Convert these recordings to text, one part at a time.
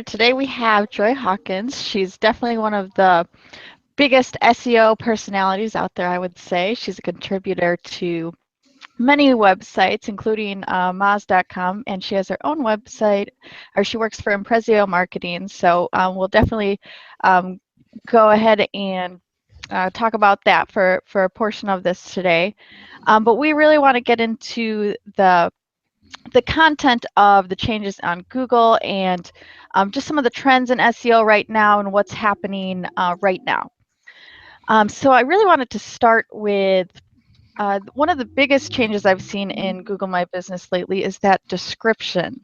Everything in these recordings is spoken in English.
today we have Joy Hawkins. She's definitely one of the biggest SEO personalities out there, I would say. She's a contributor to many websites, including Moz.com, and she has her own website, or she works for Imprezio Marketing. So we'll definitely go ahead and talk about that for a portion of this today. But we really want to get into the content of the changes on Google and just some of the trends in SEO right now and what's happening right now. So I really wanted to start with one of the biggest changes I've seen in Google My Business lately is that description.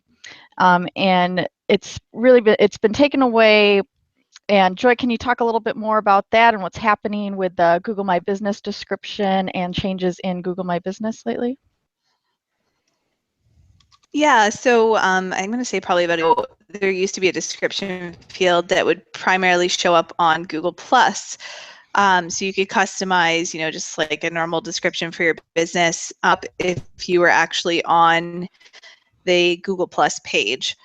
And it's been taken away. And Joy, can you talk a little bit more about that and what's happening with the Google My Business description and changes in Google My Business lately? Yeah, so I'm going to say probably there used to be a description field that would primarily show up on Google Plus. So you could customize, just like a normal description for your business up if you were actually on the Google Plus page.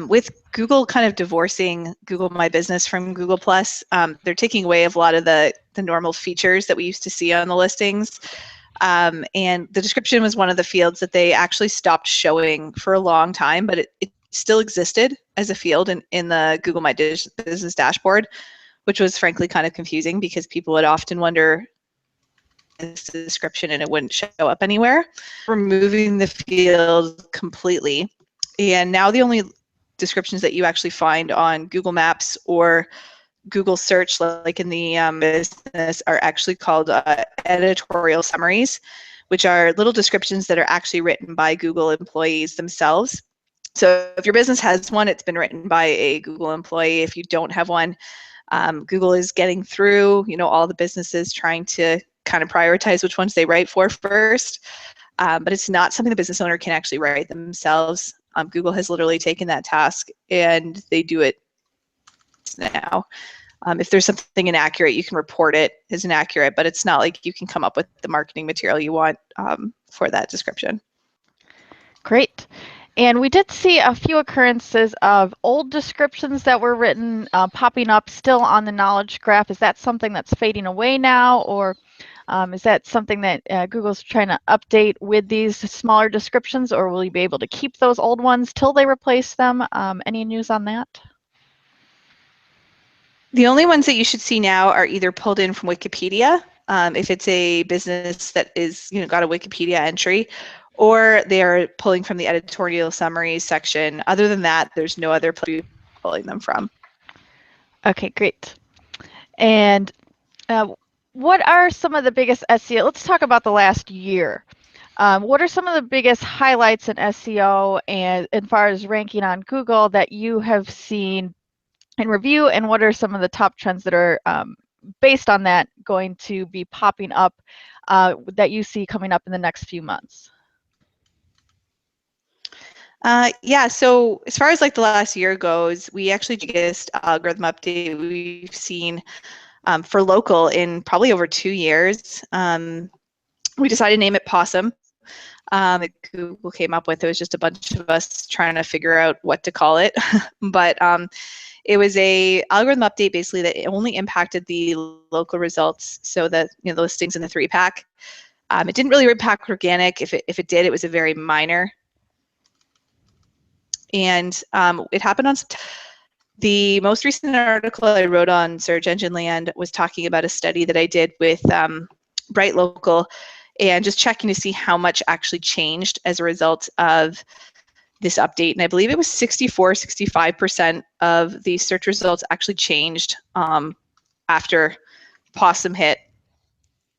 With Google kind of divorcing Google My Business from Google Plus, they're taking away a lot of the normal features that we used to see on the listings. And the description was one of the fields that they actually stopped showing for a long time, but it still existed as a field in the Google My Business dashboard, which was frankly kind of confusing because people would often wonder this description and it wouldn't show up anywhere. Removing the field completely. And now the only descriptions that you actually find on Google Maps or Google search, like in the business, are actually called editorial summaries, which are little descriptions that are actually written by Google employees themselves. So if your business has one, it's been written by a Google employee. If you don't have one, Google is getting through, all the businesses trying to kind of prioritize which ones they write for first. But it's not something the business owner can actually write themselves. Google has literally taken that task and they do it now. If there's something inaccurate, you can report it as inaccurate, but it's not like you can come up with the marketing material you want for that description. Great. And we did see a few occurrences of old descriptions that were written popping up still on the knowledge graph. Is that something that's fading away now, or is that something that Google's trying to update with these smaller descriptions, or will you be able to keep those old ones till they replace them? Any news on that? The only ones that you should see now are either pulled in from Wikipedia, if it's a business that is, got a Wikipedia entry, or they are pulling from the editorial summaries section. Other than that, there's no other place pulling them from. Okay, great. And what are some of the biggest SEO? Let's talk about the last year. What are some of the biggest highlights in SEO and as far as ranking on Google that you have seen in review, and what are some of the top trends that are based on that going to be popping up that you see coming up in the next few months? Yeah, so as far as like the last year goes, we actually the biggest algorithm update we've seen for local in probably over 2 years. We decided to name it Possum. Google came up with. It was just a bunch of us trying to figure out what to call it. But it was a algorithm update basically that only impacted the local results, so that the listings in the 3-pack. It didn't really impact organic. If it did, it was a very minor. And it happened on the most recent article I wrote on Search Engine Land was talking about a study that I did with Bright Local, and just checking to see how much actually changed as a result of this update. And I believe it was 65% of the search results actually changed after Possum hit.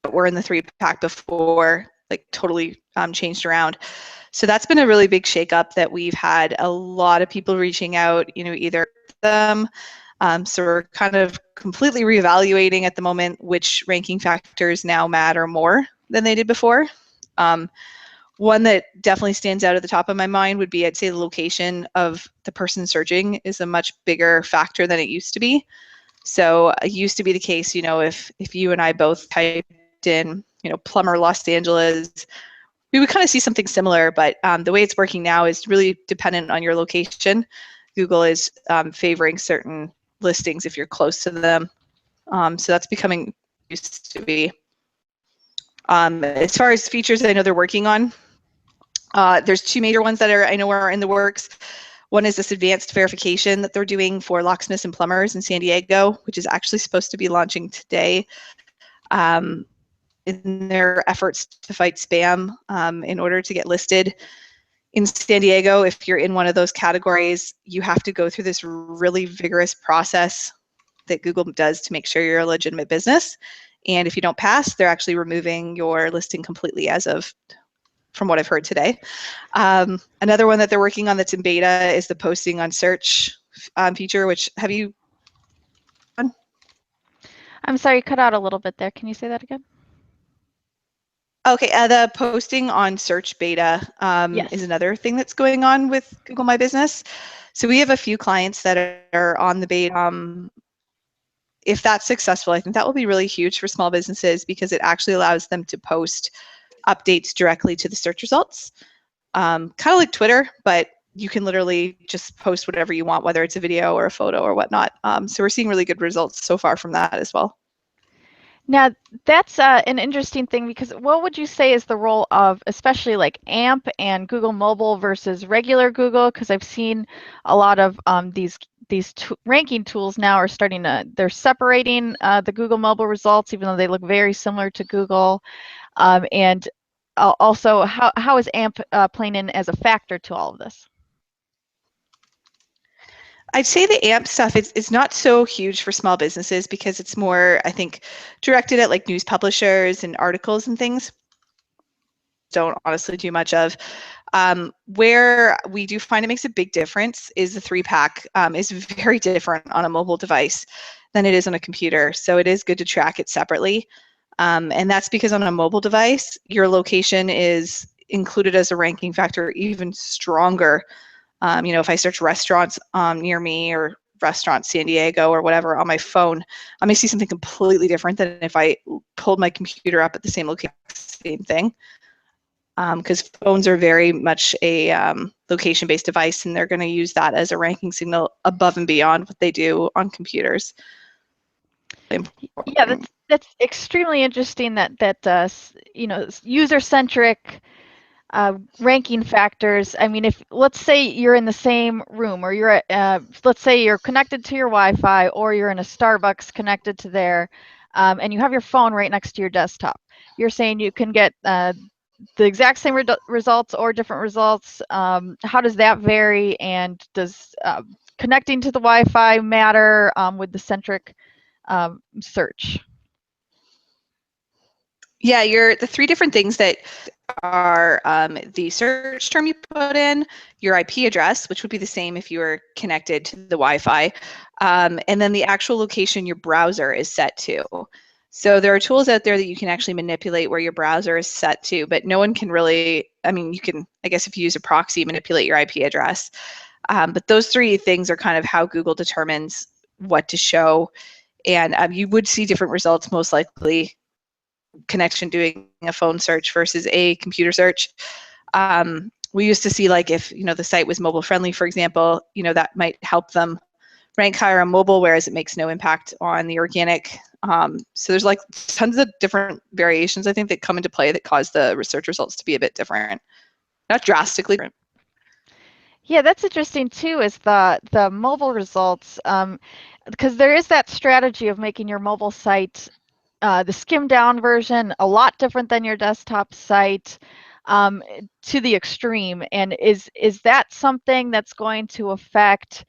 Were in the 3-pack before, like totally changed around. So that's been a really big shakeup that we've had a lot of people reaching out, either them. So we're kind of completely reevaluating at the moment which ranking factors now matter more than they did before. One that definitely stands out at the top of my mind would be, I'd say, the location of the person searching is a much bigger factor than it used to be. So it used to be the case, if you and I both typed in, plumber Los Angeles, we would kind of see something similar, but the way it's working now is really dependent on your location. Google is favoring certain listings if you're close to them. So that's becoming used to be. As far as features I know they're working on, there's two major ones that I know are in the works. One is this advanced verification that they're doing for locksmiths and plumbers in San Diego, which is actually supposed to be launching today. In their efforts to fight spam, in order to get listed in San Diego, if you're in one of those categories, you have to go through this really vigorous process that Google does to make sure you're a legitimate business. And if you don't pass, they're actually removing your listing completely as of, from what I've heard today. Another one that they're working on that's in beta is the posting on search feature, which have you done? I'm sorry, you cut out a little bit there. Can you say that again? Okay, the posting on search beta Yes. is another thing that's going on with Google My Business. So we have a few clients that are on the beta. If that's successful, I think that will be really huge for small businesses because it actually allows them to post updates directly to the search results. Kind of like Twitter, but you can literally just post whatever you want, whether it's a video or a photo or whatnot. So we're seeing really good results so far from that as well. Now, that's an interesting thing because what would you say is the role of especially like AMP and Google Mobile versus regular Google? Because I've seen a lot of these ranking tools now are starting to, they're separating the Google Mobile results, even though they look very similar to Google. And also, how is AMP playing in as a factor to all of this? I'd say the AMP stuff is not so huge for small businesses because it's more, I think, directed at like news publishers and articles and things. Don't honestly do much of. Where we do find it makes a big difference is the 3-pack is very different on a mobile device than it is on a computer. So it is good to track it separately. And that's because on a mobile device, your location is included as a ranking factor even stronger. You know, if I search restaurants near me or restaurant San Diego or whatever on my phone, I may see something completely different than if I pulled my computer up at the same location, same thing. Because phones are very much a location-based device, and they're going to use that as a ranking signal above and beyond what they do on computers. Yeah, that's extremely interesting that you know, user-centric ranking factors. I mean, if let's say you're in the same room or you're at, let's say you're connected to your Wi-Fi or you're in a Starbucks connected to there, and you have your phone right next to your desktop. You're saying you can get the exact same results or different results. How does that vary? And does connecting to the Wi-Fi matter with the centric search? Yeah, the 3 different things that are the search term you put in, your IP address, which would be the same if you were connected to the Wi-Fi, and then the actual location your browser is set to. So there are tools out there that you can actually manipulate where your browser is set to, but no one can really, I mean, you can, I guess if you use a proxy, manipulate your IP address. But those 3 things are kind of how Google determines what to show. And you would see different results most likely connection doing a phone search versus a computer search. We used to see like if, you know, the site was mobile friendly, for example, you know, that might help them rank higher on mobile, whereas it makes no impact on the organic. So there's like tons of different variations, I think, that come into play that cause the research results to be a bit different. Not drastically different. Yeah, that's interesting too, is the mobile results, because there is that strategy of making your mobile site the skimmed down version a lot different than your desktop site to the extreme. And is that something that's going to affect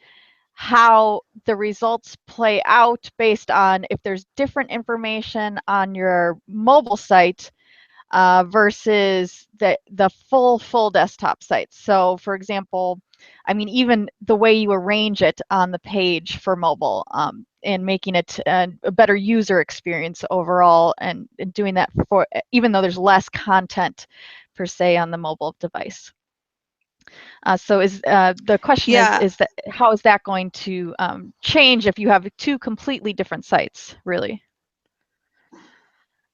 how the results play out based on if there's different information on your mobile site versus the full desktop site? So for example, I mean, even the way you arrange it on the page for mobile and making it a better user experience overall, and doing that for, even though there's less content per se on the mobile device. So is the question is that how is that going to change if you have 2 completely different sites, really?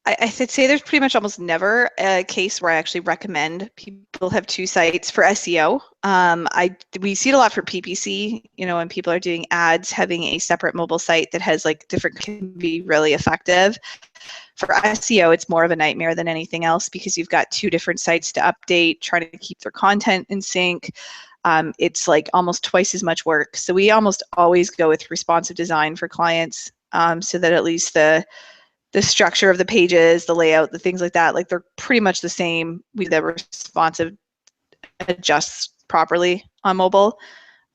I'd say there's pretty much almost never a case where I actually recommend people have two sites for SEO. We see it a lot for PPC, when people are doing ads, having a separate mobile site that has like different can be really effective. For SEO, it's more of a nightmare than anything else because you've got two different sites to update, trying to keep their content in sync. It's like almost twice as much work. So we almost always go with responsive design for clients, so that at least the structure of the pages, the layout, the things like that, like they're pretty much the same. The responsive adjusts properly on mobile.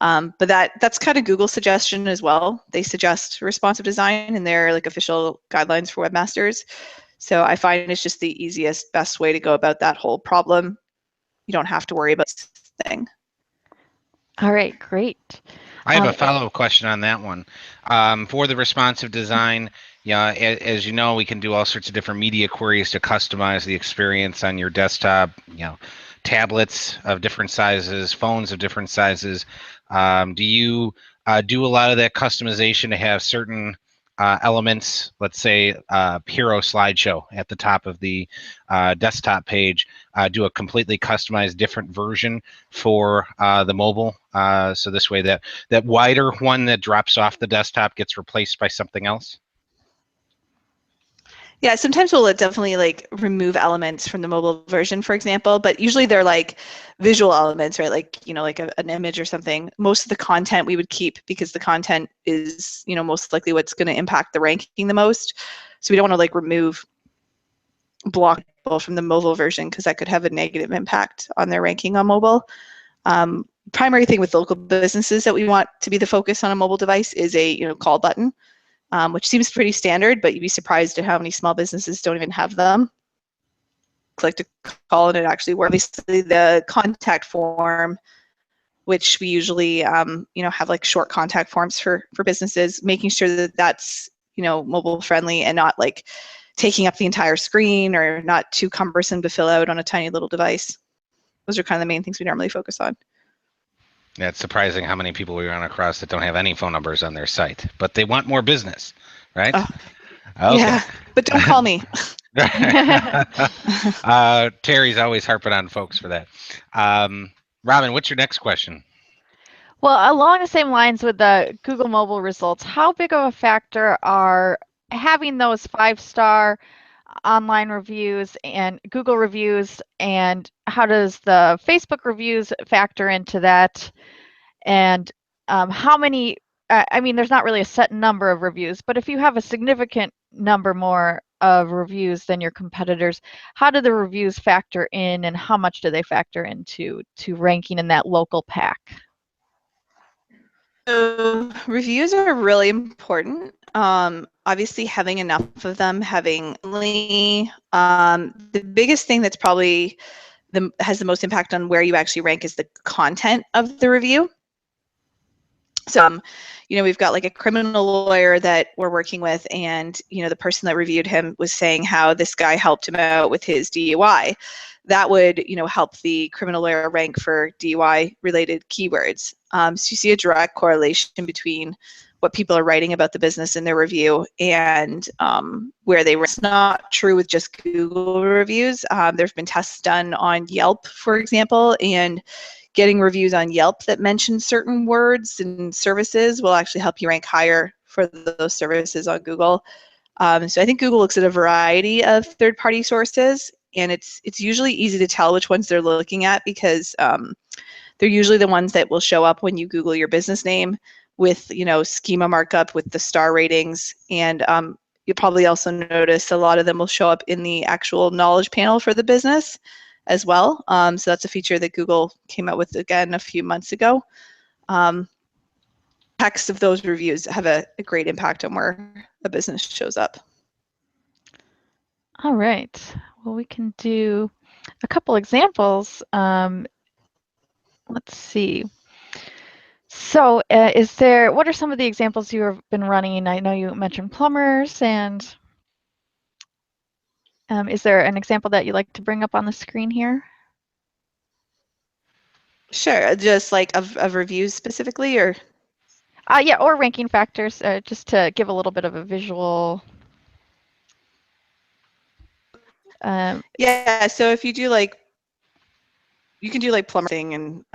But that's kind of Google's suggestion as well. They suggest responsive design in their like official guidelines for webmasters. So I find it's just the easiest, best way to go about that whole problem. You don't have to worry about this thing. All right, great. I have a follow-up question on that one. For the responsive design, as you know, we can do all sorts of different media queries to customize the experience on your desktop, tablets of different sizes, phones of different sizes. Do you do a lot of that customization to have certain elements, let's say hero slideshow at the top of the desktop page, do a completely customized different version for the mobile, so this way that wider one that drops off the desktop gets replaced by something else? Yeah, sometimes we'll definitely like remove elements from the mobile version, for example, but usually they're like visual elements, right? Like, like an image or something. Most of the content we would keep because the content is, most likely what's going to impact the ranking the most. So we don't want to like remove block people from the mobile version because that could have a negative impact on their ranking on mobile. Primary thing with local businesses that we want to be the focus on a mobile device is a, call button. Which seems pretty standard, but you'd be surprised at how many small businesses don't even have them. Click to call and it actually works. Obviously, the contact form, which we usually, have like short contact forms for businesses, making sure that that's, mobile friendly and not like taking up the entire screen or not too cumbersome to fill out on a tiny little device. Those are kind of the main things we normally focus on. Yeah, it's surprising how many people we run across that don't have any phone numbers on their site, but they want more business, right? Okay. Yeah, but don't call me. Terry's always harping on folks for that. Robin, what's your next question? Well, along the same lines with the Google mobile results, how big of a factor are having those 5-star online reviews and Google reviews, and how does the Facebook reviews factor into that? And how many, I mean, there's not really a set number of reviews, but if you have a significant number more of reviews than your competitors, how do the reviews factor in, and how much do they factor into ranking in that local pack? So reviews are really important. Obviously, having enough of them, having the biggest thing that's probably has the most impact on where you actually rank is the content of the review. So, we've got like a criminal lawyer that we're working with, and, the person that reviewed him was saying how this guy helped him out with his DUI. That would, help the criminal lawyer rank for DUI related keywords. So you see a direct correlation between what people are writing about the business in their review and where they were. It's not true with just Google reviews. There's been tests done on Yelp, for example, and getting reviews on Yelp that mention certain words and services will actually help you rank higher for those services on Google. So I think Google looks at a variety of third-party sources, and it's usually easy to tell which ones they're looking at because they're usually the ones that will show up when you Google your business name with, schema markup with the star ratings. And you'll probably also notice a lot of them will show up in the actual knowledge panel for the business as well. So that's a feature that Google came out with again a few months ago. Text of those reviews have a great impact on where a business shows up. All right. Well, we can do a couple examples. Let's see. So what are some of the examples you have been running? I know you mentioned plumbers, and is there an example that you'd like to bring up on the screen here? Sure, just like of reviews specifically, or? Yeah, or ranking factors, just to give a little bit of a visual. Yeah, so if you do like, you can do like plumbing, and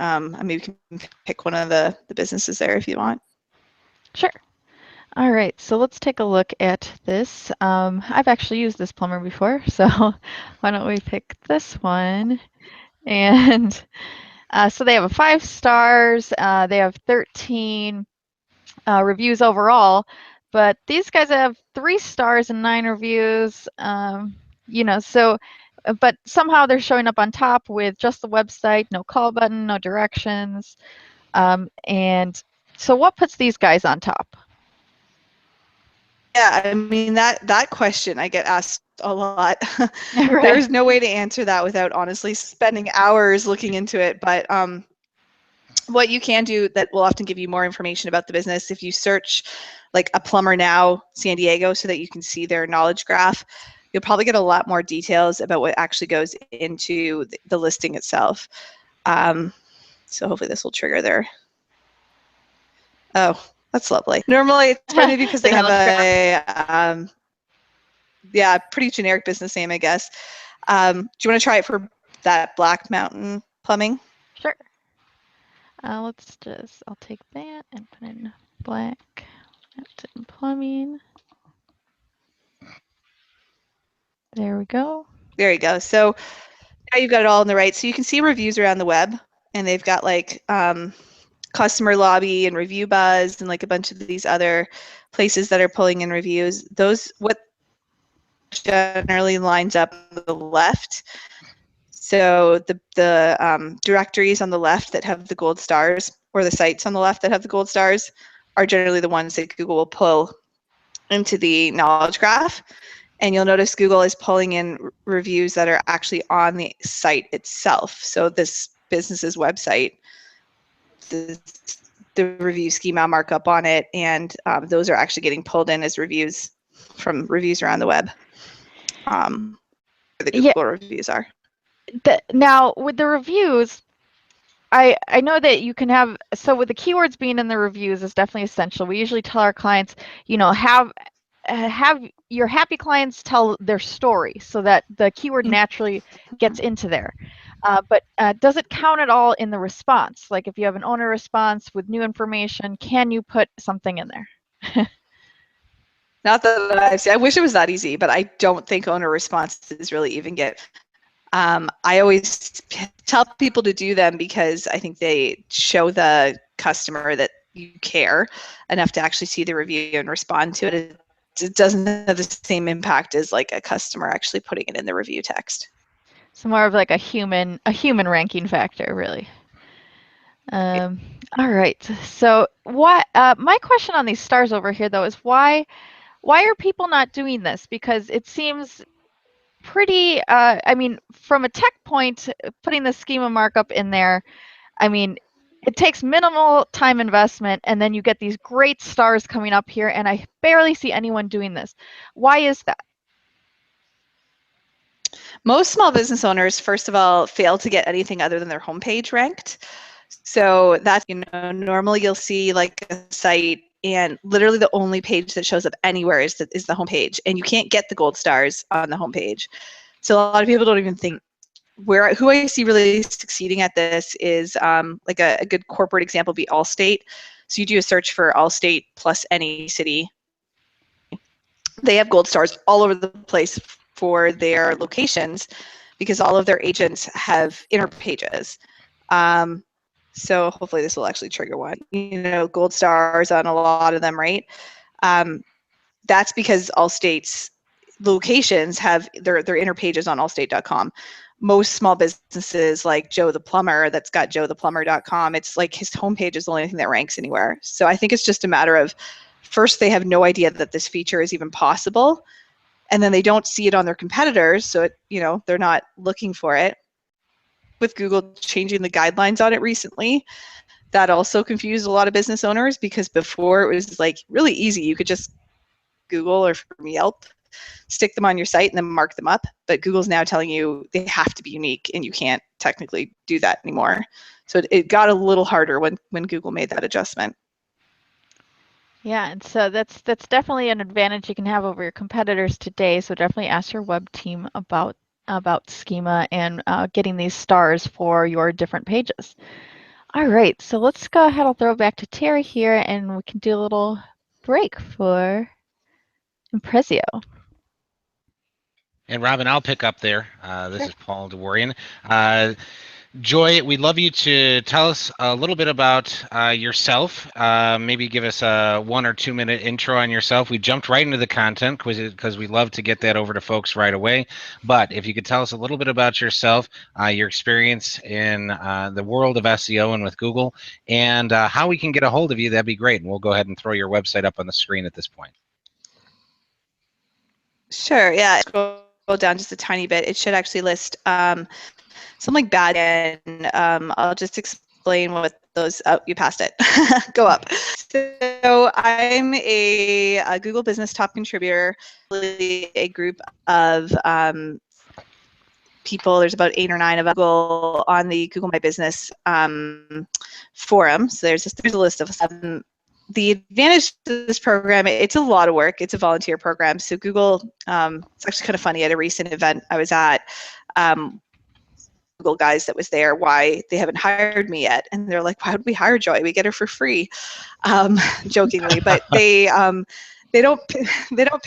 maybe you can pick one of the businesses there if you want. Sure. All right, so let's take a look at this. I've actually used this plumber before, so why don't we pick this one? And so they have a 5 stars. They have 13 reviews overall, but these guys have 3 stars and 9 reviews. You know, so but somehow they're showing up on top with just the website, no call button, no directions. And so what puts these guys on top? Yeah, I mean that question I get asked a lot. Right. There's no way to answer that without honestly spending hours looking into it. But what you can do that will often give you more information about the business, if you search like a plumber now San Diego so that you can see their knowledge graph, you'll probably get a lot more details about what actually goes into the listing itself. So hopefully this will trigger their. Oh, that's lovely. Normally it's funny because they have a yeah, pretty generic business name, I guess. Do you want to try it for that Black Mountain Plumbing? Sure. I'll take that and put in Black Mountain Plumbing. There we go. There you go. So now you've got it all in the right. So you can see reviews around the web, and they've got like Customer Lobby and Review Buzz and like a bunch of these other places that are pulling in reviews. Those, what generally lines up on the left. So the directories on the left that have the gold stars, or the sites on the left that have the gold stars, are generally the ones that Google will pull into the knowledge graph. And you'll notice Google is pulling in reviews that are actually on the site itself. So this business's website, the review schema markup on it, and those are actually getting pulled in as reviews from reviews around the web. Where the Google reviews are. Now with the reviews, I know that you can have, so with the keywords being in the reviews is definitely essential. We usually tell our clients, you know, have your happy clients tell their story so that the keyword naturally gets into there. But does it count at all in the response? Like if you have an owner response with new information, can you put something in there? Not that I've seen. I wish it was that easy, but I don't think owner responses really even get. I always tell people to do them because I think they show the customer that you care enough to actually see the review and respond to it. It doesn't have the same impact as like a customer actually putting it in the review text. So more of like a human ranking factor, really. All right. So what? My question on these stars over here, though, is why are people not doing this? Because it seems pretty. I mean, from a tech point, putting the schema markup in there, I mean, it takes minimal time investment, and then you get these great stars coming up here, and I barely see anyone doing this. Why is that? Most small business owners, first of all, fail to get anything other than their homepage ranked. So that's, you know, normally you'll see like a site and literally the only page that shows up anywhere is the homepage, and you can't get the gold stars on the homepage. So a lot of people don't even think. Who I see really succeeding at this is like a good corporate example would be Allstate. So you do a search for Allstate plus any city. They have gold stars all over the place for their locations because all of their agents have inner pages. So hopefully this will actually trigger one. You know, gold stars on a lot of them, right? That's because Allstate's locations have their inner pages on allstate.com. Most small businesses like Joe the Plumber, that's got joetheplumber.com, it's like his homepage is the only thing that ranks anywhere. So I think it's just a matter of, first, they have no idea that this feature is even possible, and then they don't see it on their competitors, so it, you know, they're not looking for it. With Google changing the guidelines on it recently, that also confused a lot of business owners, because before it was like really easy. You could just Google or from Yelp, stick them on your site and then mark them up. But Google's now telling you they have to be unique, and you can't technically do that anymore. So it got a little harder when Google made that adjustment. Yeah, and so that's definitely an advantage you can have over your competitors today. So definitely ask your web team about about schema and getting these stars for your different pages. All right, so let's go ahead. I'll throw it back to Terry here, and we can do a little break for Imprezio. And Robin, I'll pick up there. This is Paul DeWarian. Joy, we'd love you to tell us a little bit about yourself. Maybe give us a 1 or 2 minute intro on yourself. We jumped right into the content because we love to get that over to folks right away. But if you could tell us a little bit about yourself, your experience in the world of SEO and with Google, and how we can get a hold of you, that'd be great. And we'll go ahead and throw your website up on the screen at this point. Sure. Yeah. Scroll down just a tiny bit. It should actually list something like bad, and I'll just explain what those. Oh, you passed it. Go up. So I'm a Google Business top contributor. A group of people. There's about 8 or 9 of Google on the Google My Business forum. So there's a list of 7. The advantage to this program, it's a lot of work. It's a volunteer program. So Google, it's actually kind of funny. At a recent event I was at, Google guys that was there, why they haven't hired me yet, and they're like, why would we hire Joy? We get her for free, jokingly. But they don't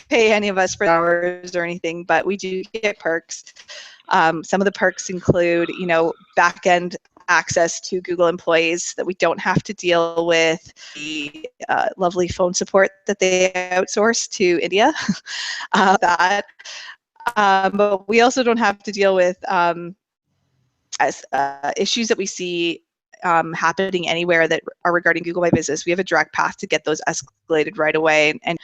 pay any of us for hours or anything, but we do get perks. Some of the perks include, back-end access to Google employees that we don't have to deal with the lovely phone support that they outsource to India. But we also don't have to deal with issues that we see happening anywhere that are regarding Google My Business. We have a direct path to get those escalated right away, and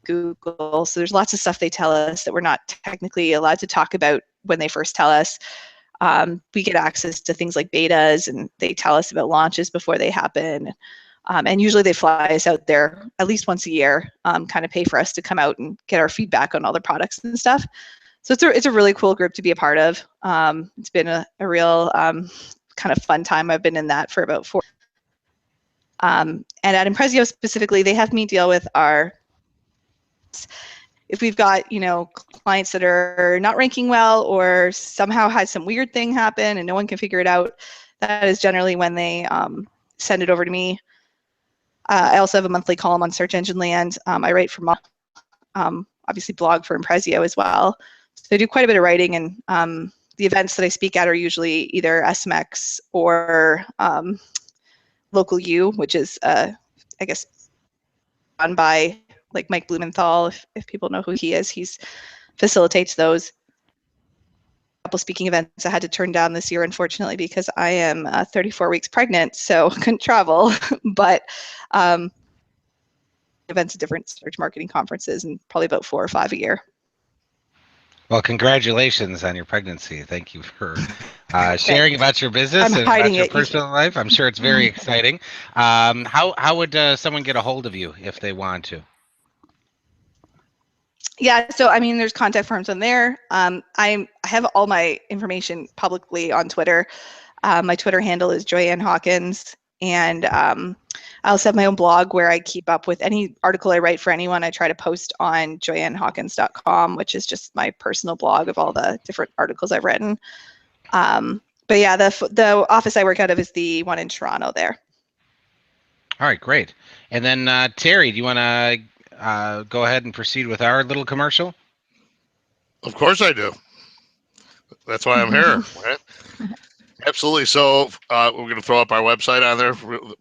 Google. So there's lots of stuff they tell us that we're not technically allowed to talk about when they first tell us. We get access to things like betas, and they tell us about launches before they happen. And usually they fly us out there at least once a year, kind of pay for us to come out and get our feedback on all the products and stuff. So it's a really cool group to be a part of. It's been a real kind of fun time. I've been in that for about 4. And at Imprezio specifically, they have me deal with our, if we've got, clients that are not ranking well or somehow had some weird thing happen and no one can figure it out, that is generally when they send it over to me. I also have a monthly column on Search Engine Land. I write for, obviously, blog for Imprezio as well. So I do quite a bit of writing, and the events that I speak at are usually either SMX or Local U, which is, I guess, run by like Mike Blumenthal, if people know who he is. He's facilitates those. A couple speaking events I had to turn down this year, unfortunately, because I am 34 weeks pregnant, so couldn't travel. But events at different search marketing conferences, and probably about 4 or 5 a year. Well, congratulations on your pregnancy. Thank you for sharing about your business and about your personal life. I'm sure it's very exciting. How would someone get a hold of you if they want to? Yeah, so I mean, there's contact forms on there. I have all my information publicly on Twitter. My Twitter handle is Joyanne Hawkins, and I also have my own blog where I keep up with any article I write for anyone. I try to post on joyannehawkins.com, which is just my personal blog of all the different articles I've written. But yeah, the office I work out of is the one in Toronto there. All right, great. And then Terry, do you want to go ahead and proceed with our little commercial? Of course I do. That's why I'm here, right? Absolutely. So we're going to throw up our website on there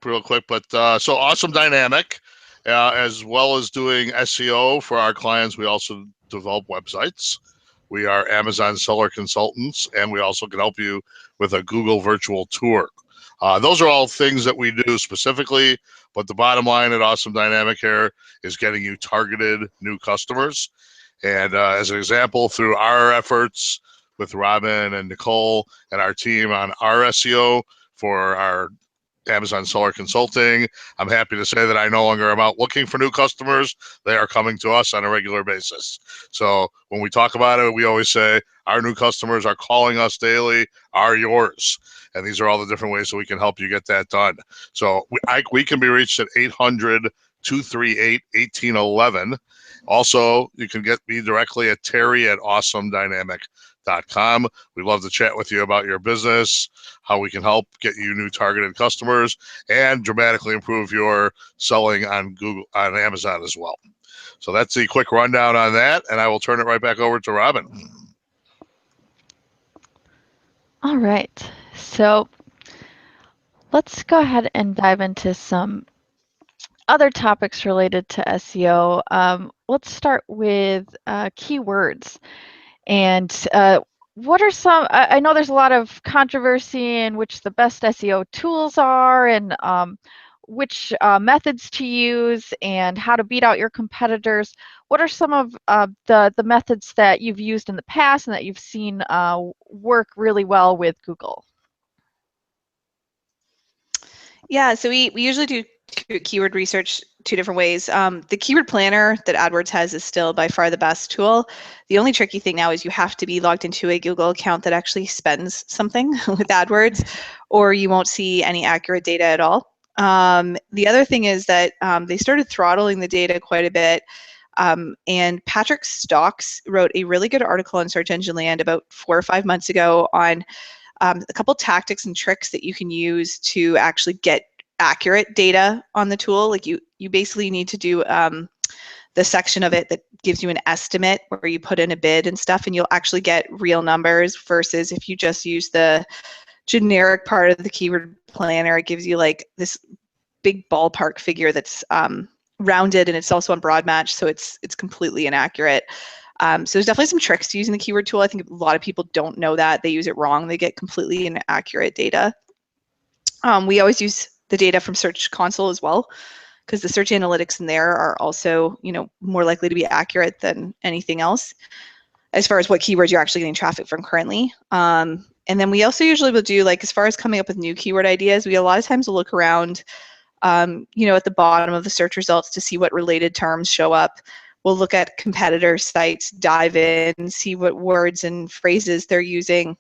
real quick. But so Awesome Dynamic, as well as doing SEO for our clients, we also develop websites. We are Amazon seller consultants, and we also can help you with a Google virtual tour. Those are all things that we do specifically, but the bottom line at Awesome Dynamic here is getting you targeted new customers. And as an example, through our efforts with Robin and Nicole and our team on our SEO for our Amazon seller consulting, I'm happy to say that I no longer am out looking for new customers. They are coming to us on a regular basis. So when we talk about it, we always say our new customers are calling us daily, are yours. And these are all the different ways that we can help you get that done. So we can be reached at 238-1811. Also, you can get me directly at terry@awesomedynamic.com. We'd love to chat with you about your business, how we can help get you new targeted customers, and dramatically improve your selling on Google, on Amazon as well. So that's the quick rundown on that, and I will turn it right back over to Robin. All right. So let's go ahead and dive into some other topics related to SEO. Let's start with keywords. And what are some, I know there's a lot of controversy in which the best SEO tools are, and which methods to use, and how to beat out your competitors. What are some of the methods that you've used in the past and that you've seen work really well with Google? Yeah, so we usually do keyword research two different ways. The keyword planner that AdWords has is still by far the best tool. The only tricky thing now is you have to be logged into a Google account that actually spends something with AdWords, or you won't see any accurate data at all. The other thing is that they started throttling the data quite a bit. And Patrick Stocks wrote a really good article on Search Engine Land about 4 or 5 months ago on a couple tactics and tricks that you can use to actually get accurate data on the tool. Like you basically need to do the section of it that gives you an estimate where you put in a bid and stuff, and you'll actually get real numbers, versus if you just use the generic part of the keyword planner, it gives you like this big ballpark figure that's rounded, and it's also on broad match, so it's completely inaccurate. So there's definitely some tricks to using the keyword tool. I think a lot of people don't know that. They use it wrong. They get completely inaccurate data. We always use the data from Search Console as well, because the search analytics in there are also, more likely to be accurate than anything else as far as what keywords you're actually getting traffic from currently. And then we also usually will do, like, as far as coming up with new keyword ideas, we a lot of times will look around, at the bottom of the search results to see what related terms show up. We'll look at competitor sites, dive in, see what words and phrases they're using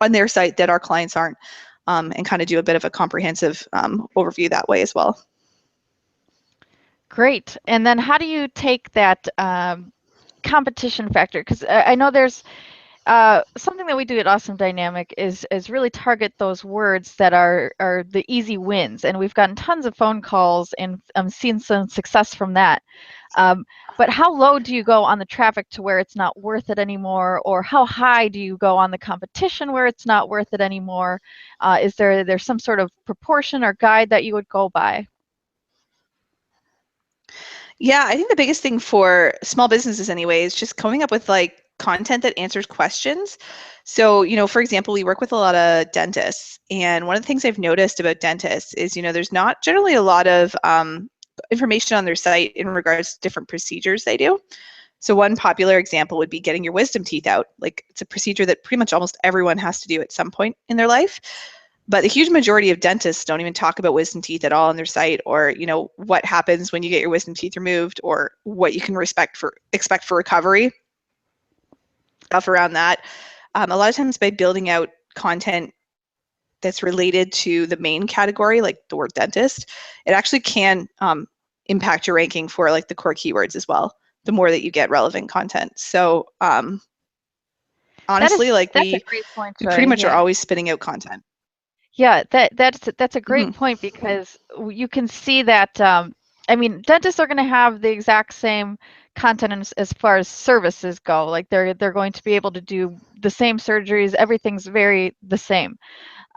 on their site that our clients aren't, and kind of do a bit of a comprehensive overview that way as well. Great. And then how do you take that competition factor? Because I know there's something that we do at Awesome Dynamic is really target those words that are the easy wins. And we've gotten tons of phone calls and seen some success from that. But how low do you go on the traffic to where it's not worth it anymore? Or how high do you go on the competition where it's not worth it anymore? Is there some sort of proportion or guide that you would go by? Yeah, I think the biggest thing for small businesses anyway is just coming up with like content that answers questions. So, for example, we work with a lot of dentists, and one of the things I've noticed about dentists is, there's not generally a lot of information on their site in regards to different procedures they do. So one popular example would be getting your wisdom teeth out. Like, it's a procedure that pretty much almost everyone has to do at some point in their life. But the huge majority of dentists don't even talk about wisdom teeth at all on their site, or what happens when you get your wisdom teeth removed, or what you can expect for recovery, stuff around that. A lot of times by building out content that's related to the main category, like the word dentist, it actually can impact your ranking for like the core keywords as well, the more that you get relevant content. So honestly, we pretty much are always spitting out content. Yeah, that's a great point, because you can see that, dentists are going to have the exact same content as far as services go. Like they're going to be able to do the same surgeries. Everything's very the same.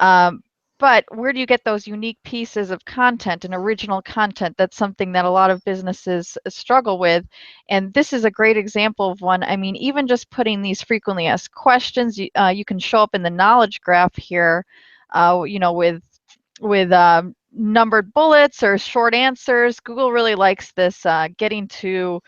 But where do you get those unique pieces of content and original content? That's something that a lot of businesses struggle with. And this is a great example of one. Even just putting these frequently asked questions, you can show up in the knowledge graph here, with numbered bullets or short answers. Google really likes this getting to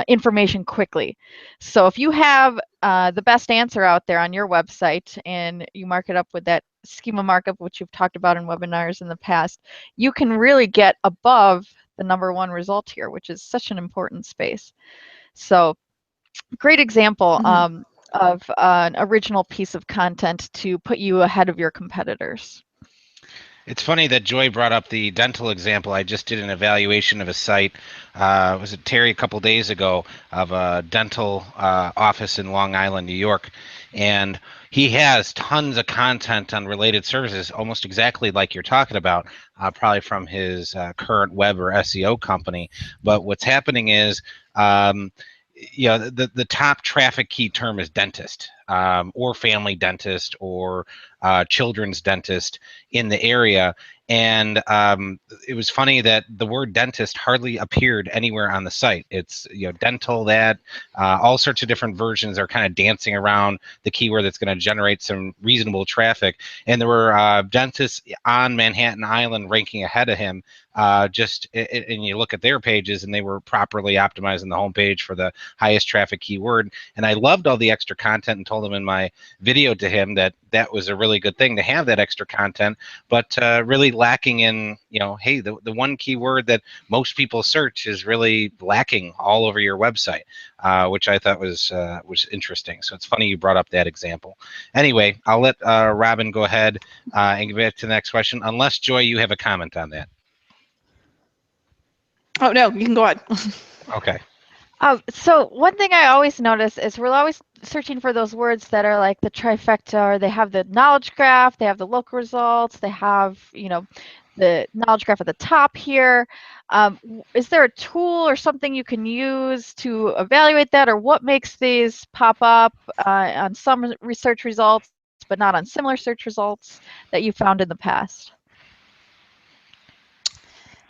information quickly. So if you have the best answer out there on your website and you mark it up with that schema markup, which you've talked about in webinars in the past, you can really get above the #1 result here, which is such an important space. So great example of an original piece of content to put you ahead of your competitors. It's funny that Joy brought up the dental example. I just did an evaluation of a site, was it Terry, a couple days ago, of a dental office in Long Island, New York. And he has tons of content on related services, almost exactly like you're talking about, probably from his current web or SEO company. But what's happening is, the top traffic key term is dentist, or family dentist, or children's dentist in the area. And it was funny that the word dentist hardly appeared anywhere on the site. It's, dental, that all sorts of different versions are kind of dancing around the keyword that's going to generate some reasonable traffic. And there were dentists on Manhattan Island ranking ahead of him. And you look at their pages, and they were properly optimizing the homepage for the highest traffic keyword. And I loved all the extra content and told him in my video to him that that was a really good thing to have that extra content, but really lacking in, hey, the one keyword that most people search is really lacking all over your website, which I thought was interesting. So it's funny you brought up that example. Anyway, I'll let Robin go ahead and get back to the next question, unless Joy, you have a comment on that. Oh, no, you can go on. Okay. So one thing I always notice is we're always searching for those words that are like the trifecta, or they have the knowledge graph, they have the local results, they have, the knowledge graph at the top here. Is there a tool or something you can use to evaluate that, or what makes these pop up on some research results, but not on similar search results that you found in the past?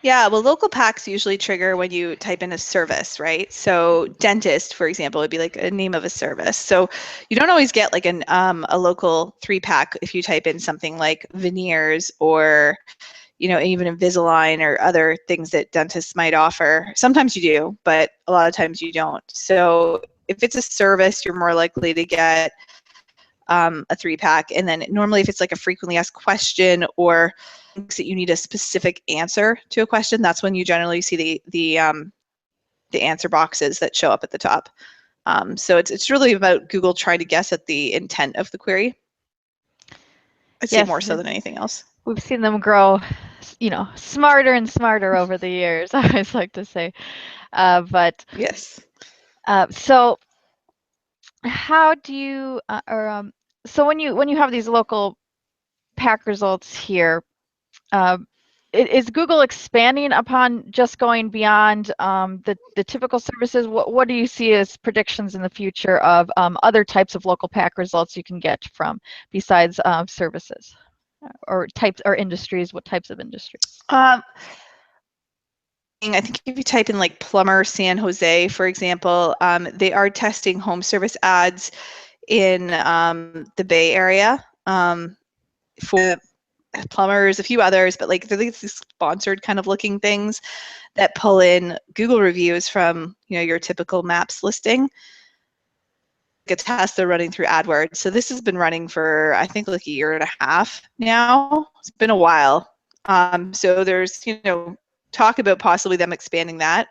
Yeah, well, local packs usually trigger when you type in a service, right? So dentist, for example, would be like a name of a service. So you don't always get like a local 3-pack if you type in something like veneers, or even Invisalign, or other things that dentists might offer. Sometimes you do, but a lot of times you don't. So if it's a service, you're more likely to get a 3-pack. And then normally if it's like a frequently asked question, or that you need a specific answer to a question, that's when you generally see the answer boxes that show up at the top. So it's really about Google trying to guess at the intent of the query. I'd say more so than anything else. We've seen them grow, smarter and smarter over the years, I always like to say. But yes. So how do you, so when you have these local pack results here, is Google expanding upon just going beyond the typical services? What do you see as predictions in the future of other types of local pack results you can get from, besides services, or types, or industries? What types of industries? I think if you type in like plumber San Jose, for example, they are testing home service ads in the Bay Area for plumbers, a few others, but like they're these sponsored kind of looking things that pull in Google reviews from your typical Maps listing. A test they're running through AdWords. So this has been running for I think like a year and a half now. It's been a while. So there's talk about possibly them expanding that,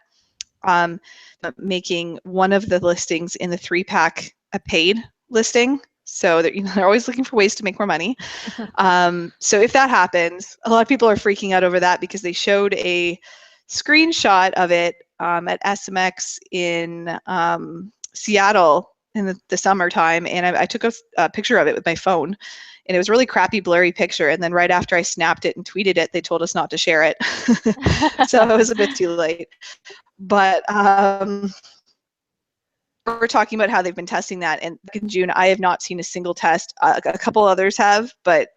making one of the listings in the 3-pack a paid listing. So they're always looking for ways to make more money. So if that happens, a lot of people are freaking out over that, because they showed a screenshot of it at SMX in Seattle in the summertime, and I took a picture of it with my phone, and it was a really crappy, blurry picture. And then right after I snapped it and tweeted it, they told us not to share it. So it was a bit too late. But we're talking about how they've been testing that, and in June I have not seen a single test. A couple others have, but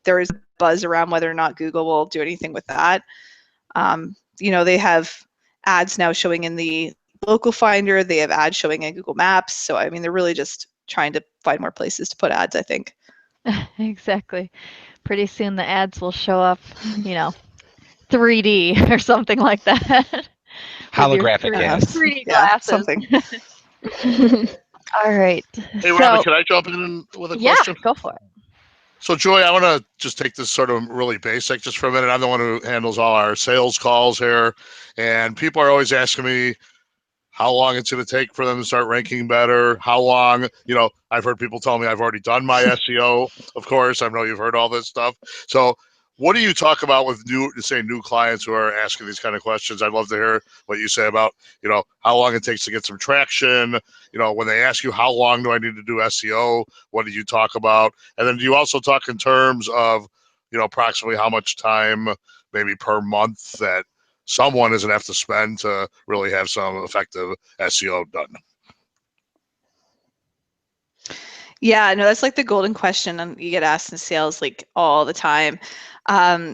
there is buzz around whether or not Google will do anything with that. They have ads now showing in the local finder, they have ads showing in Google Maps. So I mean, they're really just trying to find more places to put ads, I think. Exactly. Pretty soon the ads will show up, 3D or something like that. Holographic ads. 3D glasses. Something. All right. Hey, Robin, can I jump in with a question? Yeah, go for it. So, Joy, I want to just take this sort of really basic just for a minute. I'm the one who handles all our sales calls here, and people are always asking me how long it's going to take for them to start ranking better, how long, I've heard people tell me I've already done my SEO, of course. I know you've heard all this stuff. So what do you talk about with new clients who are asking these kind of questions? I'd love to hear what you say about, how long it takes to get some traction. When they ask you, how long do I need to do SEO? What do you talk about? And then do you also talk in terms of, approximately how much time maybe per month that someone is going to have to spend to really have some effective SEO done? Yeah, no, that's like the golden question, and you get asked in sales like all the time.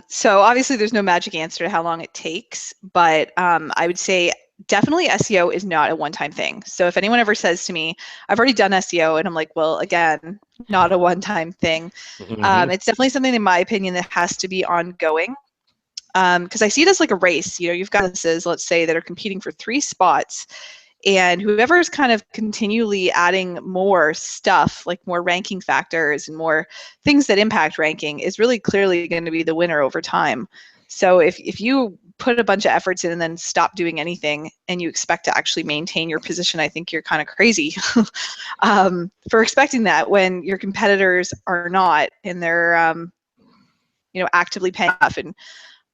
So obviously there's no magic answer to how long it takes, but I would say definitely SEO is not a one-time thing. So if anyone ever says to me, I've already done SEO, and I'm like, well, again, not a one-time thing. It's definitely something, in my opinion, that has to be ongoing. Because I see it as like a race. You've got businesses, let's say, that are competing for 3 spots, and whoever's kind of continually adding more stuff, like more ranking factors and more things that impact ranking, is really clearly going to be the winner over time. So if you put a bunch of efforts in and then stop doing anything and you expect to actually maintain your position, I think you're kind of crazy for expecting that when your competitors are not, and they're actively paying off. And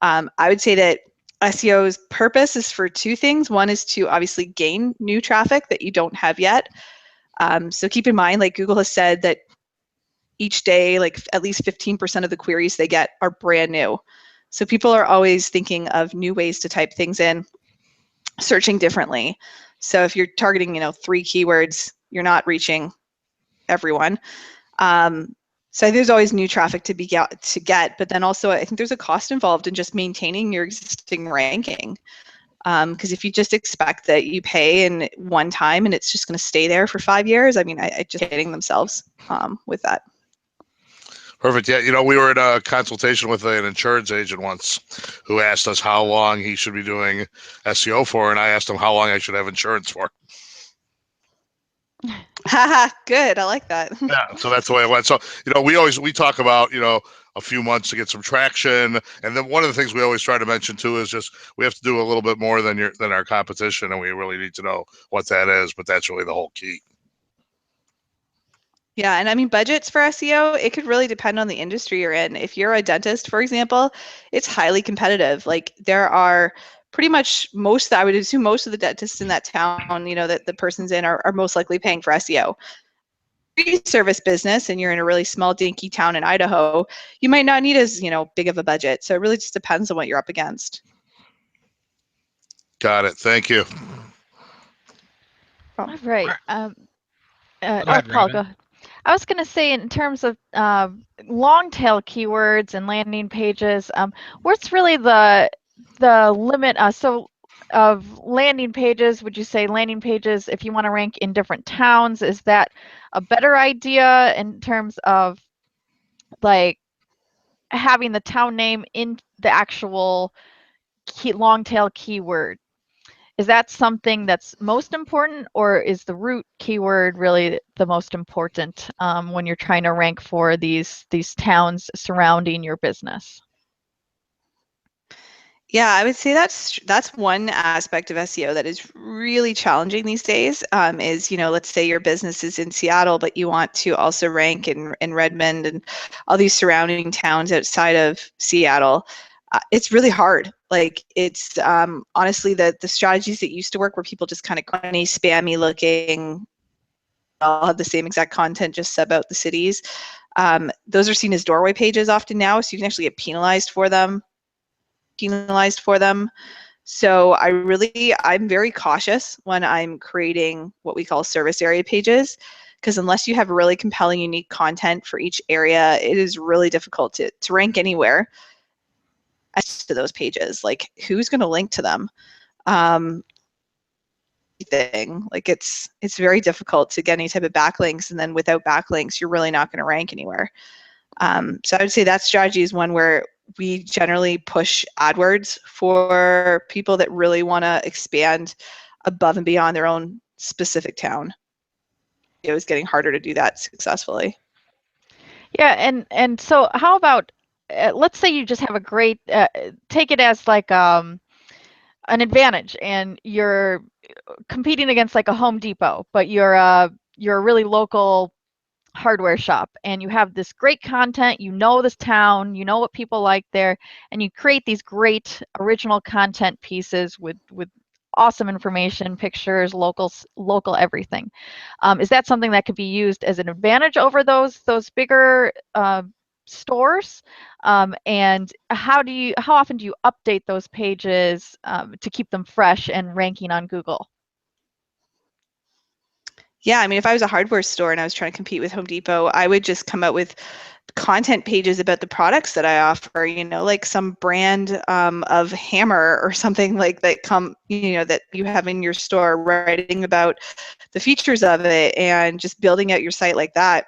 I would say that SEO's purpose is for 2 things. One is to obviously gain new traffic that you don't have yet. So keep in mind, like Google has said that each day, like at least 15% of the queries they get are brand new. So people are always thinking of new ways to type things in, searching differently. So if you're targeting, 3 keywords, you're not reaching everyone. So there's always new traffic to get, but then also I think there's a cost involved in just maintaining your existing ranking. Because if you just expect that you pay in one time and it's just going to stay there for 5 years, I mean, I just hitting themselves with that. Perfect. Yeah, we were in a consultation with an insurance agent once who asked us how long he should be doing SEO for, and I asked him how long I should have insurance for. Haha, good. I like that. Yeah, so that's the way it went. So, we talk about, a few months to get some traction. And then one of the things we always try to mention too is just we have to do a little bit more than our competition, and we really need to know what that is, but that's really the whole key. Yeah, and I mean, budgets for SEO, it could really depend on the industry you're in. If you're a dentist, for example, it's highly competitive. Like there are pretty much I would assume most of the dentists in that town, that the person's in are most likely paying for SEO. Service business and you're in a really small dinky town in Idaho, you might not need as big of a budget. So it really just depends on what you're up against. Got it. Thank you. All right. Go ahead, Paul, Robin. go ahead. I was going to say, in terms of long tail keywords and landing pages, what's really the limit? So of landing pages, would you say landing pages, if you want to rank in different towns, is that a better idea in terms of like having the town name in the actual long tail keyword? Is that something that's most important, or is the root keyword really the most important when you're trying to rank for these towns surrounding your business? Yeah, I would say that's one aspect of SEO that is really challenging these days. Is let's say your business is in Seattle, but you want to also rank in Redmond and all these surrounding towns outside of Seattle. It's really hard. Like it's honestly the strategies that used to work, where people just kind of funny, spammy looking, all have the same exact content, just sub out the cities. Those are seen as doorway pages often now, so you can actually get penalized for them. So I'm very cautious when I'm creating what we call service area pages, because unless you have really compelling, unique content for each area, it is really difficult to rank anywhere as to those pages. Like who's going to link to them? Like it's very difficult to get any type of backlinks, and then without backlinks, you're really not going to rank anywhere. So I would say that strategy is one where we generally push AdWords for people that really want to expand above and beyond their own specific town. It was getting harder to do that successfully. Yeah, and so how about let's say you just have a great take it as like an advantage, and you're competing against like a Home Depot, but you're a really local hardware shop and you have this great content, you know this town, you know what people like there, and you create these great original content pieces with awesome information, pictures, local everything. Is that something that could be used as an advantage over those bigger stores? And how often do you update those pages to keep them fresh and ranking on Google? Yeah, I mean, if I was a hardware store and I was trying to compete with Home Depot, I would just come out with content pages about the products that I offer, like some brand of hammer or something like that that you have in your store, writing about the features of it and just building out your site like that.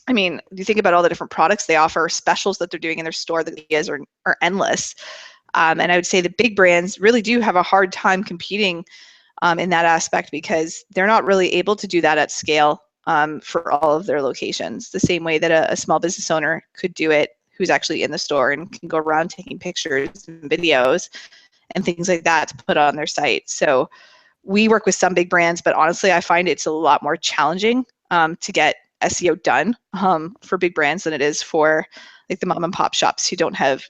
I mean, you think about all the different products they offer, specials that they're doing in their store, the ideas are endless. And I would say the big brands really do have a hard time competing in that aspect because they're not really able to do that at scale for all of their locations, the same way that a small business owner could do it who's actually in the store and can go around taking pictures and videos and things like that to put on their site. So we work with some big brands, but honestly, I find it's a lot more challenging to get SEO done for big brands than it is for like the mom and pop shops who don't have,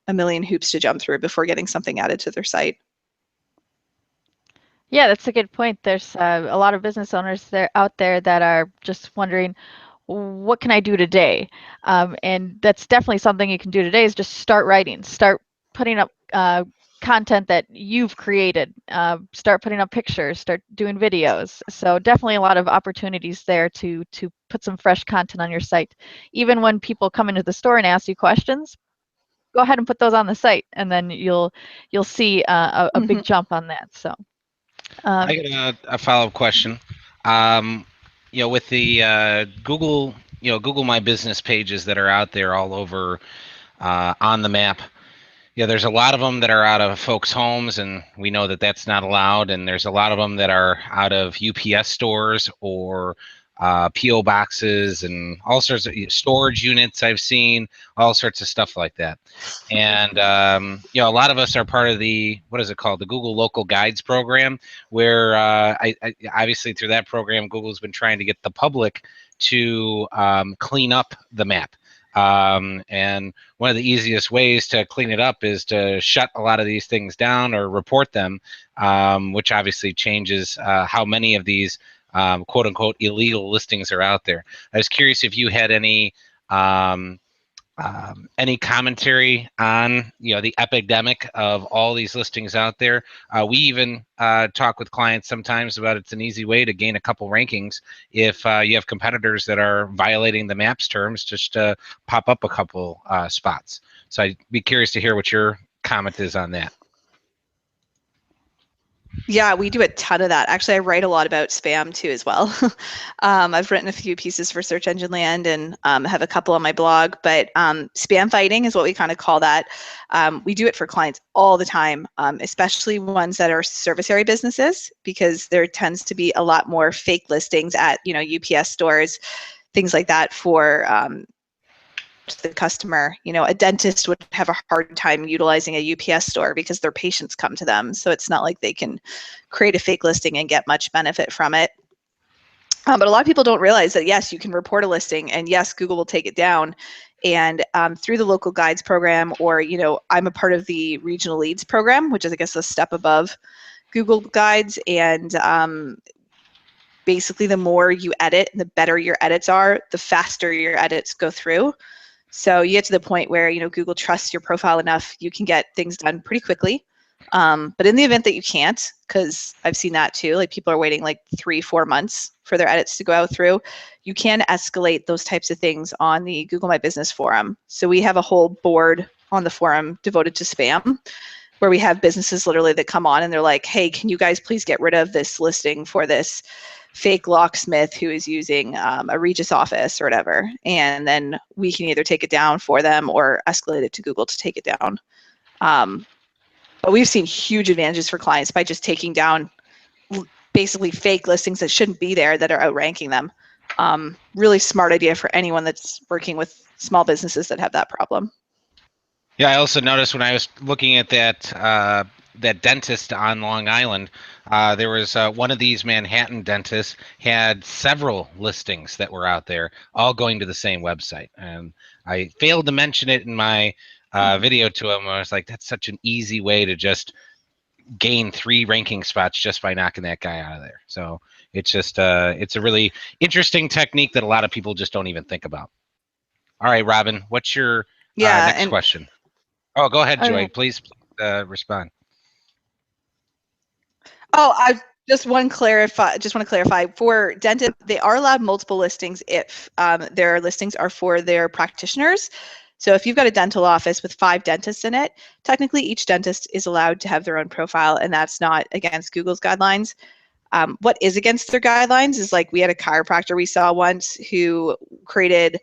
a million hoops to jump through before getting something added to their site. Yeah, that's a good point. There's a lot of business owners out there that are just wondering, what can I do today? And that's definitely something you can do today is just start writing, start putting up content that you've created, start putting up pictures, start doing videos. So definitely a lot of opportunities there to put some fresh content on your site. Even when people come into the store and ask you questions, go ahead and put those on the site, and then you'll see a big jump on that. So. I got a follow-up question. With the Google, Google My Business pages that are out there all over on the map. Yeah, there's a lot of them that are out of folks' homes, and we know that that's not allowed. And there's a lot of them that are out of UPS stores or PO boxes and all sorts of storage units. I've seen all sorts of stuff like that. And a lot of us are part of the, what is it called, the Google Local Guides program, where I obviously through that program, Google's been trying to get the public to clean up the map. And one of the easiest ways to clean it up is to shut a lot of these things down or report them, which obviously changes how many of these quote unquote illegal listings are out there. I was curious if you had any commentary on the epidemic of all these listings out there. We even talk with clients sometimes about it's an easy way to gain a couple rankings if you have competitors that are violating the MAPS terms, just to pop up a couple spots. So I'd be curious to hear what your comment is on that. Yeah, we do a ton of that. Actually, I write a lot about spam too as well. I've written a few pieces for Search Engine Land and have a couple on my blog, but spam fighting is what we kind of call that. We do it for clients all the time, especially ones that are service area businesses, because there tends to be a lot more fake listings at UPS stores, things like that for the customer. A dentist would have a hard time utilizing a UPS store because their patients come to them. So it's not like they can create a fake listing and get much benefit from it. But a lot of people don't realize that, yes, you can report a listing and yes, Google will take it down. And through the local guides program, or, I'm a part of the regional leads program, which is, I guess, a step above Google Guides. And basically, the more you edit, the better your edits are, the faster your edits go through. So you get to the point where, Google trusts your profile enough, you can get things done pretty quickly. But in the event that you can't, because I've seen that too, like people are waiting like 3-4 months for their edits to go out through, you can escalate those types of things on the Google My Business forum. So we have a whole board on the forum devoted to spam, where we have businesses literally that come on and they're like, hey, can you guys please get rid of this listing for this fake locksmith who is using a Regis office or whatever, and then we can either take it down for them or escalate it to Google to take it down. But we've seen huge advantages for clients by just taking down basically fake listings that shouldn't be there that are outranking them. Really smart idea for anyone that's working with small businesses that have that problem. Yeah, I also noticed when I was looking at that that dentist on Long Island. There was one of these Manhattan dentists had several listings that were out there, all going to the same website. And I failed to mention it in my video to him. I was like, that's such an easy way to just gain 3 ranking spots just by knocking that guy out of there. So it's just it's a really interesting technique that a lot of people just don't even think about. All right, Robin, what's your next question? Oh, go ahead, Joy. Okay. Please respond. Oh, I just want to clarify for dentists, they are allowed multiple listings if their listings are for their practitioners. So if you've got a dental office with 5 dentists in it, technically each dentist is allowed to have their own profile, and that's not against Google's guidelines. What is against their guidelines is, like, we had a chiropractor we saw once who created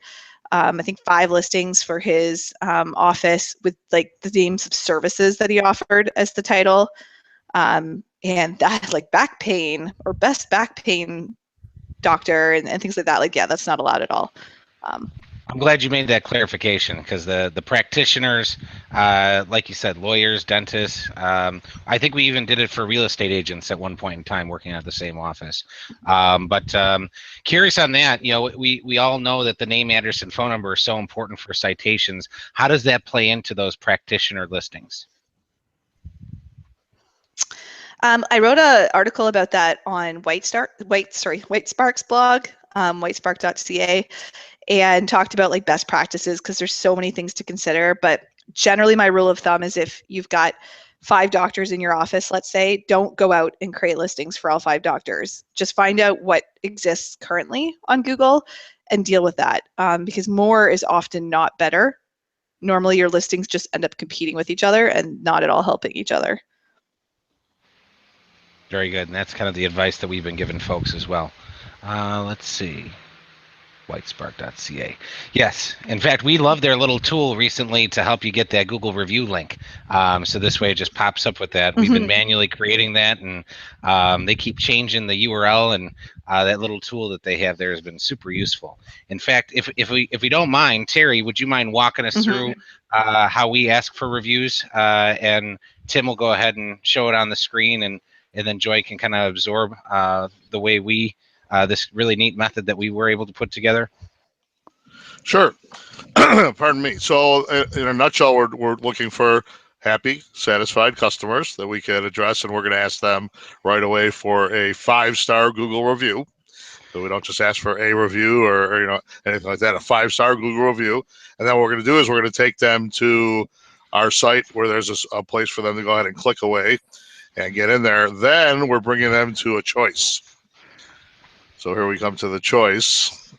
I think 5 listings for his office with like the names of services that he offered as the title. And that, like, back pain or best back pain doctor and things like that. Like, yeah, that's not allowed at all. I'm glad you made that clarification, because the practitioners, like you said, lawyers, dentists, I think we even did it for real estate agents at one point in time working at the same office. But curious on that, you know, we all know that the name, address, and phone number are so important for citations. How does that play into those practitioner listings? I wrote an article about that on Whitespark's blog, whitespark.ca, and talked about like best practices, because there's so many things to consider. But generally my rule of thumb is, if you've got 5 doctors in your office, let's say, don't go out and create listings for all 5 doctors. Just find out what exists currently on Google and deal with that, because more is often not better. Normally your listings just end up competing with each other and not at all helping each other. Very good, and that's kind of the advice that we've been giving folks as well. Let's see. Whitespark.ca. Yes, in fact, we love their little tool recently to help you get that Google review link. So this way it just pops up with that. We've been manually creating that, and they keep changing the URL, and that little tool that they have there has been super useful. In fact, if we don't mind, Terry, would you mind walking us through how we ask for reviews? And Tim will go ahead and show it on the screen, and then Joy can kind of absorb the way we this really neat method that we were able to put together. Sure. Pardon me. So in a nutshell, we're looking for happy, satisfied customers that we can address, and we're going to ask them right away for a 5-star Google review. So we don't just ask for a review or you know, anything like that, a 5-star Google review. And then what we're going to do is we're going to take them to our site where there's a place for them to go ahead and click away and get in there. Then we're bringing them to a choice. So here we come to the choice.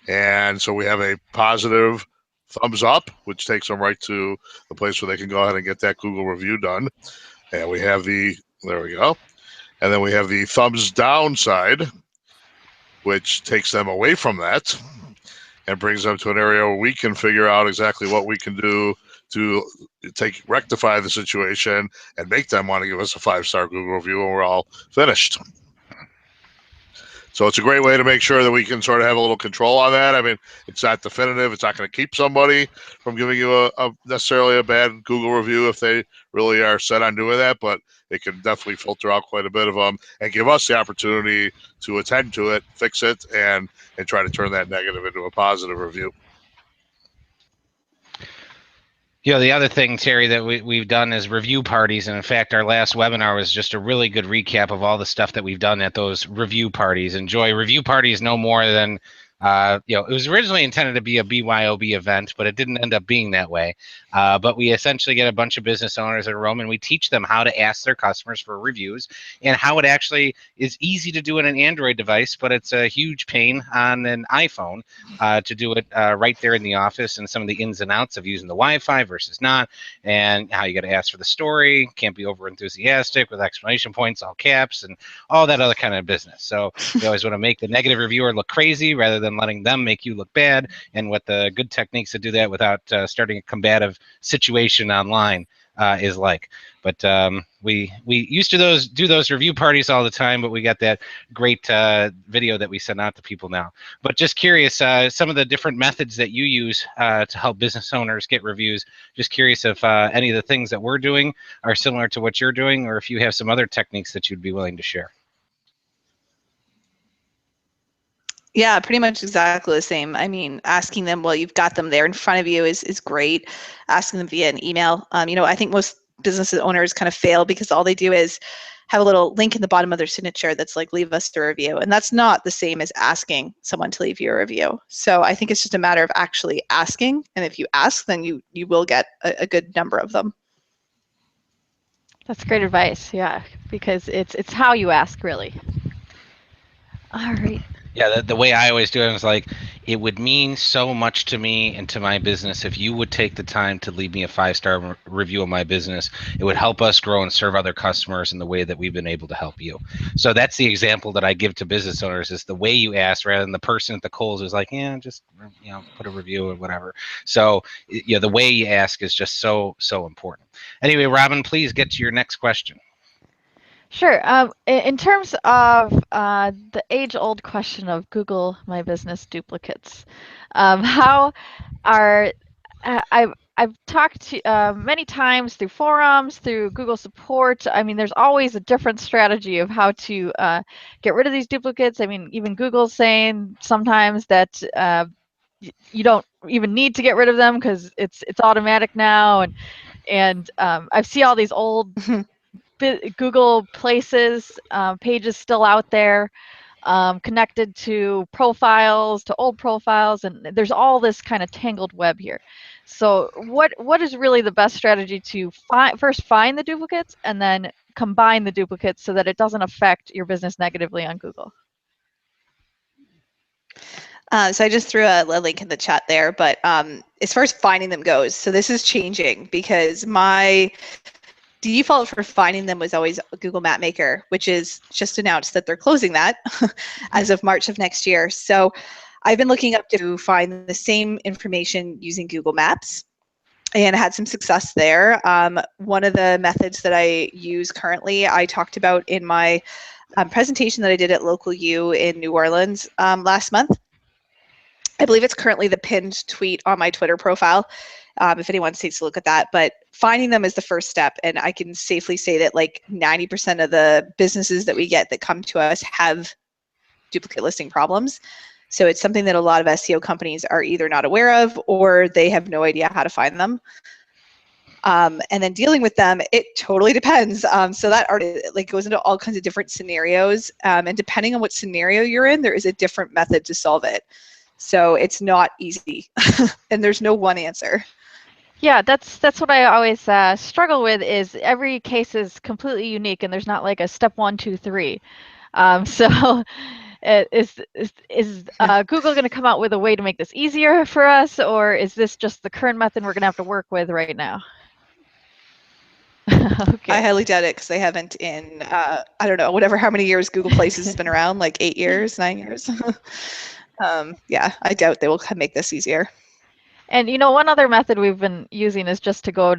And so we have a positive thumbs up, which takes them right to the place where they can go ahead and get that Google review done. And we have there we go. And then we have the thumbs down side, which takes them away from that and brings them to an area where we can figure out exactly what we can do to rectify the situation and make them want to give us a 5-star Google review when we're all finished. So it's a great way to make sure that we can sort of have a little control on that. I mean, it's not definitive. It's not going to keep somebody from giving you necessarily a bad Google review if they really are set on doing that, but it can definitely filter out quite a bit of them and give us the opportunity to attend to it, fix it, and try to turn that negative into a positive review. You know, the other thing, Terry, that we've done is review parties. And in fact, our last webinar was just a really good recap of all the stuff that we've done at those review parties. And Joy, review parties no more than, you know, it was originally intended to be a BYOB event, but it didn't end up being that way. But we essentially get a bunch of business owners in a room, and we teach them how to ask their customers for reviews and how it actually is easy to do on an Android device, but it's a huge pain on an iPhone to do it right there in the office, and some of the ins and outs of using the Wi-Fi versus not, and how you got to ask for the story, can't be over enthusiastic with exclamation points, all caps, and all that other kind of business. So you always want to make the negative reviewer look crazy rather than letting them make you look bad, and with the good techniques to do that without starting a combative situation online. is like. But we used to do those review parties all the time, but we got that great video that we send out to people now. But just curious, some of the different methods that you use to help business owners get reviews. Just curious if any of the things that we're doing are similar to what you're doing, or if you have some other techniques that you'd be willing to share. Yeah, pretty much exactly the same. I mean, asking them, well, you've got them there in front of you is great. Asking them via an email. I think most business owners kind of fail because all they do is have a little link in the bottom of their signature that's like, leave us a review. And that's not the same as asking someone to leave you a review. So I think it's just a matter of actually asking. And if you ask, then you will get a good number of them. That's great advice. Yeah, because it's how you ask, really. All right. Yeah, the way I always do it is like, it would mean so much to me and to my business if you would take the time to leave me a 5-star review of my business. It would help us grow and serve other customers in the way that we've been able to help you. So that's the example that I give to business owners, is the way you ask rather than the person at the Kohl's is like, yeah, just put a review or whatever. So the way you ask is just so important. Anyway, Robin, please get to your next question. Sure. In terms of the age-old question of Google My Business duplicates, how are I've talked to many times through forums, through Google support. I mean, there's always a different strategy of how to get rid of these duplicates. I mean, even Google's saying sometimes that you don't even need to get rid of them because it's automatic now, and I see all these old Google Places pages still out there, connected to profiles, to old profiles, and there's all this kind of tangled web here. So what is really the best strategy to first find the duplicates and then combine the duplicates so that it doesn't affect your business negatively on Google? So I just threw a link in the chat there, but as far as finding them goes, so this is changing because my default for finding them was always Google Mapmaker, which is just announced that they're closing that as of March of next year. So I've been looking up to find the same information using Google Maps and had some success there. One of the methods that I use currently, I talked about in my presentation that I did at Local U in New Orleans last month. I believe it's currently the pinned tweet on my Twitter profile. If anyone takes a look at that, but finding them is the first step. And I can safely say that like 90% of the businesses that we get that come to us have duplicate listing problems. So it's something that a lot of SEO companies are either not aware of or they have no idea how to find them. And then dealing with them, it totally depends. So that goes into all kinds of different scenarios. And depending on what scenario you're in, there is a different method to solve it. So it's not easy and there's no one answer. Yeah, that's what I always struggle with, is every case is completely unique and there's not like a step 1, 2, 3. So is Google going to come out with a way to make this easier for us, or is this just the current method we're going to have to work with right now? Okay. I highly doubt it because they haven't in, I don't know, how many years Google Places has been around, like 8 years, 9 years. Yeah, I doubt they will make this easier. And one other method we've been using is just to go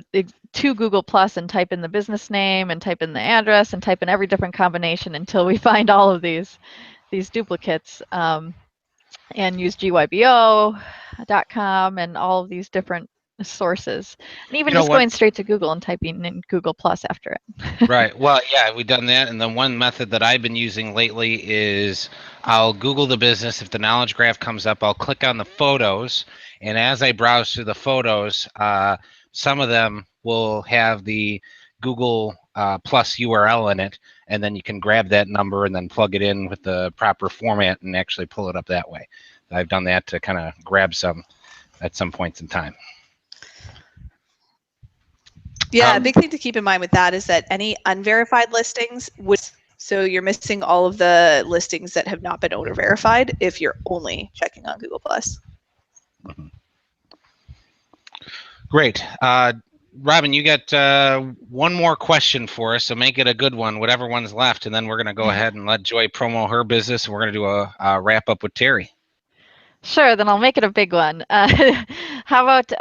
to Google Plus and type in the business name and type in the address and type in every different combination until we find all of these duplicates, and use GYBO.com and all of these different sources, and even just going straight to Google and typing in Google Plus after it. Right. Well, yeah, we've done that. And then one method that I've been using lately is I'll Google the business. If the knowledge graph comes up, I'll click on the photos. And as I browse through the photos, some of them will have the Google Plus URL in it. And then you can grab that number and then plug it in with the proper format and actually pull it up that way. I've done that to kind of grab some at some points in time. Yeah, a big thing to keep in mind with that is that any unverified listings so you're missing all of the listings that have not been owner verified if you're only checking on Google Plus. Great. Robin, you got one more question for us, so make it a good one, whatever one's left, and then we're going to go ahead and let Joy promo her business, and we're going to do a wrap up with Terry. Sure, then I'll make it a big one. How about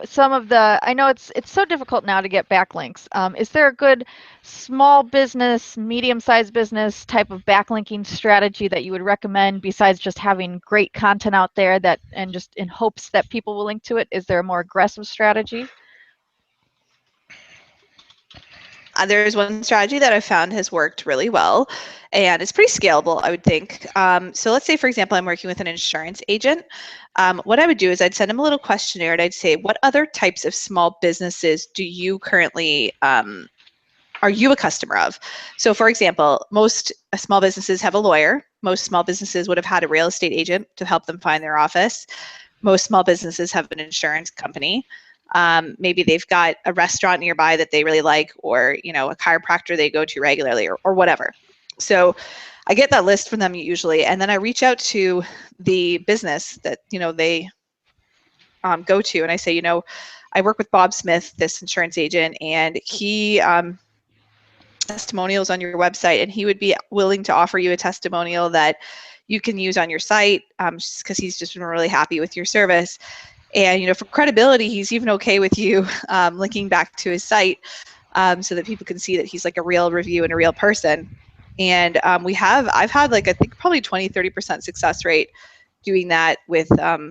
some of the, I know it's so difficult now to get backlinks. Is there a good small business, medium-sized business type of backlinking strategy that you would recommend besides just having great content out there that, and just in hopes that people will link to it? Is there a more aggressive strategy? There's one strategy that I found has worked really well, and it's pretty scalable, I would think. So let's say, for example, I'm working with an insurance agent. What I would do is I'd send them a little questionnaire, and I'd say, what other types of small businesses do you currently, are you a customer of? So for example, most small businesses have a lawyer. Most small businesses would have had a real estate agent to help them find their office. Most small businesses have an insurance company. Maybe they've got a restaurant nearby that they really like, or a chiropractor they go to regularly, or whatever. So I get that list from them usually, and then I reach out to the business that they go to, and I say, I work with Bob Smith, this insurance agent, and he testimonials on your website, and he would be willing to offer you a testimonial that you can use on your site, because he's just been really happy with your service. And for credibility, he's even okay with you linking back to his site, so that people can see that he's like a real review and a real person. And I've had I think probably 20-30% success rate doing that with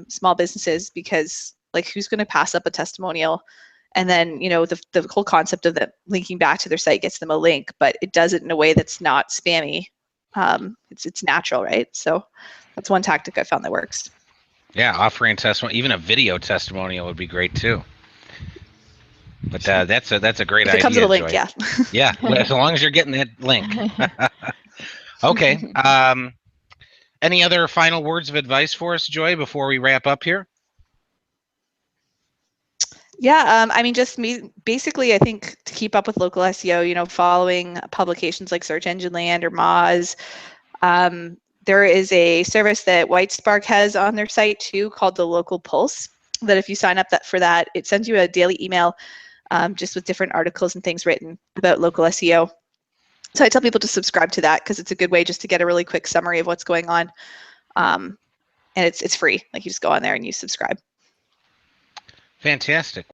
small businesses, because who's going to pass up a testimonial? And then the whole concept of that linking back to their site gets them a link, but it does it in a way that's not spammy. It's natural, right? So that's one tactic I found that works. Yeah, offering testimony, even a video testimonial would be great too. But that's a great idea. If it comes with a link, Joy. yeah. Yeah, as long as you're getting that link. Okay. Any other final words of advice for us, Joy, before we wrap up here? Yeah, I mean, basically, I think to keep up with local SEO, following publications like Search Engine Land or Moz. There is a service that Whitespark has on their site too, called the Local Pulse, that if you sign up for that, it sends you a daily email just with different articles and things written about local SEO. So I tell people to subscribe to that, because it's a good way just to get a really quick summary of what's going on. And it's free. You just go on there and you subscribe. Fantastic.